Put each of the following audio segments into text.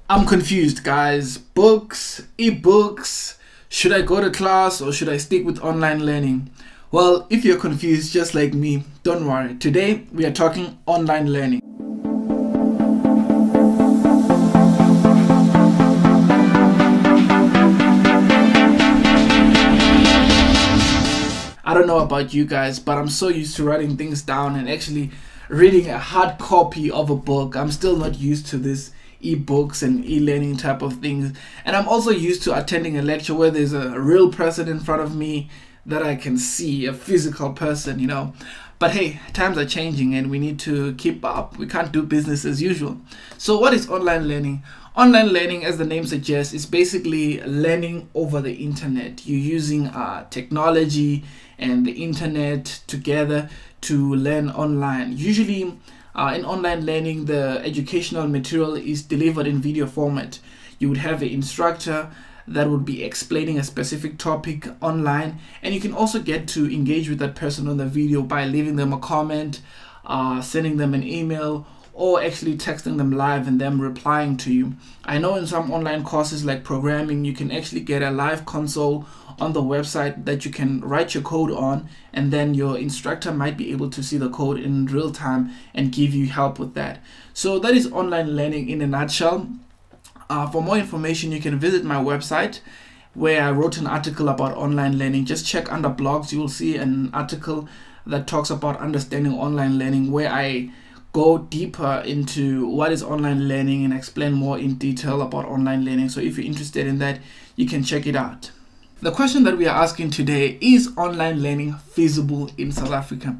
I'm confused, guys. Books, ebooks, should I go to class or should I stick with online learning? Well, if you're confused just like me, don't worry. Today we are talking online learning. I don't know about you guys, but I'm so used to writing things down and actually reading a hard copy of a book. I'm still not used to this ebooks and e-learning type of things. And I'm also used to attending a lecture where there's a real person in front of me that I can see, a physical person. But hey, times are changing and we need to keep up. We can't do business as usual. So what is online learning? Online learning, as the name suggests, is basically learning over the internet. You're using technology and the internet together to learn online. Usually in online learning, the educational material is delivered in video format. You would have an instructor that would be explaining a specific topic online, and you can also get to engage with that person on the video by leaving them a comment, sending them an email, or actually texting them live and them replying to you. I know in some online courses like programming, you can actually get a live console on the website that you can write your code on, and then your instructor might be able to see the code in real time and give you help with that. So that is online learning in a nutshell. For more information, you can visit my website where I wrote an article about online learning. Just check under blogs, you will see an article that talks about understanding online learning, where I go deeper into what is online learning and explain more in detail about online learning. So if you're interested in that, you can check it out. The question that we are asking today is online learning feasible in South Africa?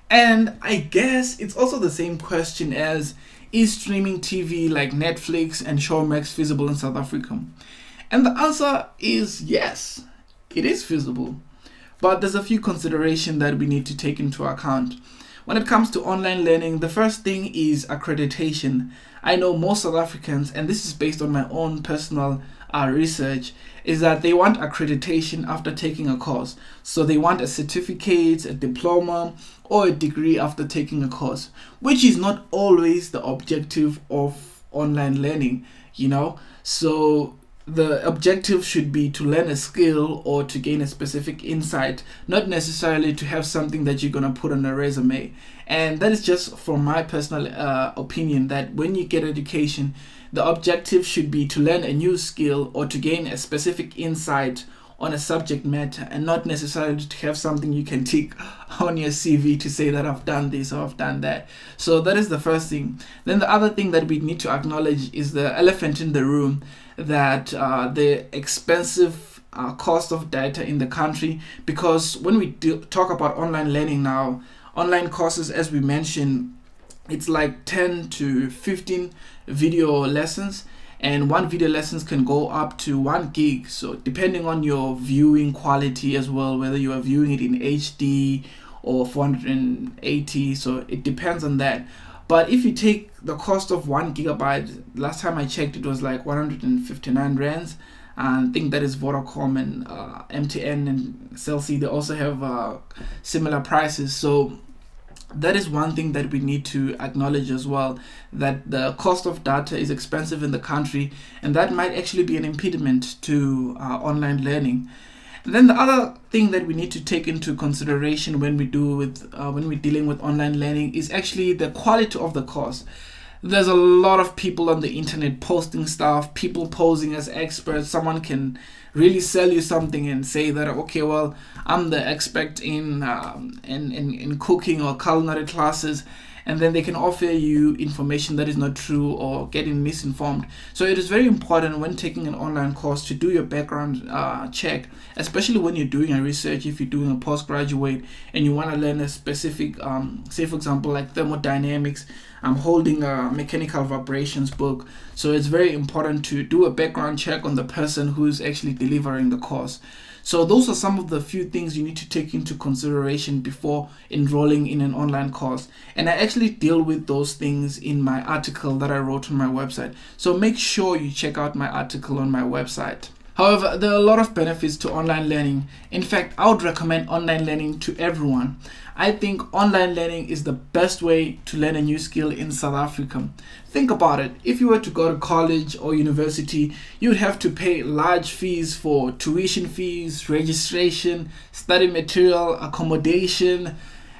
And I guess it's also the same question as, is streaming TV like Netflix and Showmax feasible in South Africa? And the answer is yes, it is feasible. But there's a few considerations that we need to take into account. When it comes to online learning, the first thing is accreditation. I know most South Africans, and this is based on my own personal research, is that they want accreditation after taking a course. So they want a certificate, a diploma, or a degree after taking a course, which is not always the objective of online learning, So the objective should be to learn a skill or to gain a specific insight, not necessarily to have something that you're going to put on a resume. And that is just from my personal opinion, that when you get education, the objective should be to learn a new skill or to gain a specific insight on a subject matter, and not necessarily to have something you can tick on your CV to say that I've done this or I've done that. So that is the first thing. Then the other thing that we need to acknowledge is the elephant in the room, that the expensive cost of data in the country. Because when we talk about online learning now, online courses, as we mentioned, it's like 10 to 15 video lessons, and one video lessons can go up to 1 gig. So depending on your viewing quality as well, whether you are viewing it in HD or 480, so it depends on that. But if you take the cost of 1 gigabyte, last time I checked, it was like 159 rands. And I think that is Vodacom and MTN and Cell C. They also have similar prices. So that is one thing that we need to acknowledge as well, that the cost of data is expensive in the country, and that might actually be an impediment to online learning. And then the other thing that we need to take into consideration when we're dealing with online learning is actually the quality of the course. There's a lot of people on the internet posting stuff, people posing as experts. Someone can really sell you something and say that, okay, well, I'm the expert in cooking or culinary classes, and then they can offer you information that is not true or getting misinformed. So it is very important when taking an online course to do your background check, especially when you're doing a research. If you're doing a postgraduate and you want to learn a specific, say for example, like thermodynamics, I'm holding a mechanical vibrations book. So it's very important to do a background check on the person who's actually delivering the course. So those are some of the few things you need to take into consideration before enrolling in an online course. And I actually deal with those things in my article that I wrote on my website. So make sure you check out my article on my website. However, there are a lot of benefits to online learning. In fact, I would recommend online learning to everyone. I think online learning is the best way to learn a new skill in South Africa. Think about it. If you were to go to college or university, you would have to pay large fees for tuition fees, registration, study material, accommodation,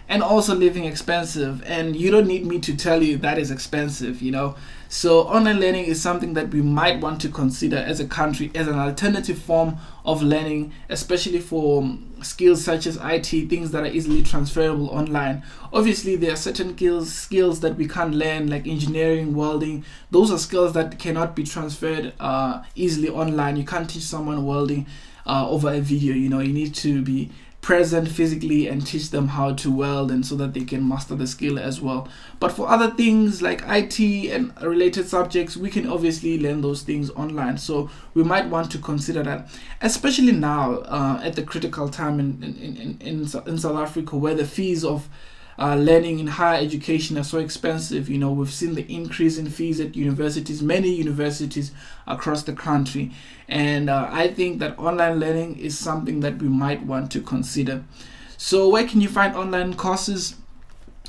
and also living expensive. And you don't need me to tell you that is expensive, you know. So online learning is something that we might want to consider as a country as an alternative form of learning, especially for skills such as IT, things that are easily transferable online. Obviously, there are certain skills that we can't learn, like engineering, welding. Those are skills that cannot be transferred easily online. You can't teach someone welding over a video. You know, you need to be present physically and teach them how to weld, and so that they can master the skill as well. But for other things like IT and related subjects, we can obviously learn those things online. So we might want to consider that, especially now at the critical time in South Africa, where the fees of learning in higher education are so expensive. You know, we've seen the increase in fees at universities, many universities across the country. And I think that online learning is something that we might want to consider. So where can you find online courses?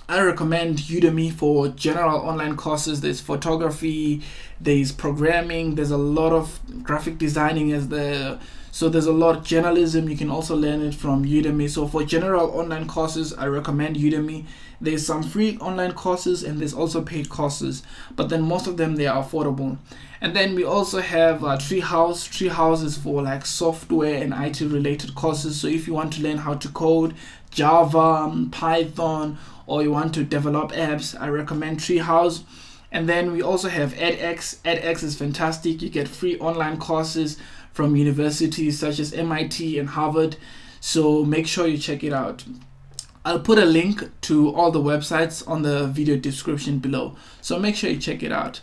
I recommend Udemy for general online courses. There's photography, there's programming, there's a lot of graphic designing so there's a lot of journalism. You can also learn it from Udemy. So for general online courses, I recommend Udemy. There's some free online courses and there's also paid courses, but then most of them, they are affordable. And then we also have Treehouse. Treehouse is for like software and IT related courses. So if you want to learn how to code Java, Python, or you want to develop apps, I recommend Treehouse. And then we also have edX. edX is fantastic. You get free online courses from universities such as MIT and Harvard. So make sure you check it out. I'll put a link to all the websites on the video description below. So make sure you check it out.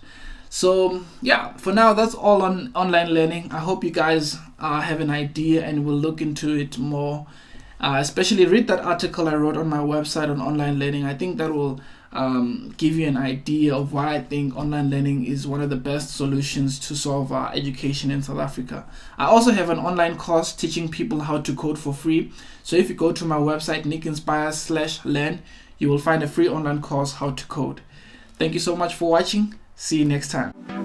So yeah, for now, that's all on online learning. I hope you guys have an idea and will look into it more. Especially read that article I wrote on my website on online learning. I think that will give you an idea of why I think online learning is one of the best solutions to solve education in South Africa. I also have an online course teaching people how to code for free. So if you go to my website, nickinspires.com/learn, you will find a free online course how to code. Thank you so much for watching. See you next time.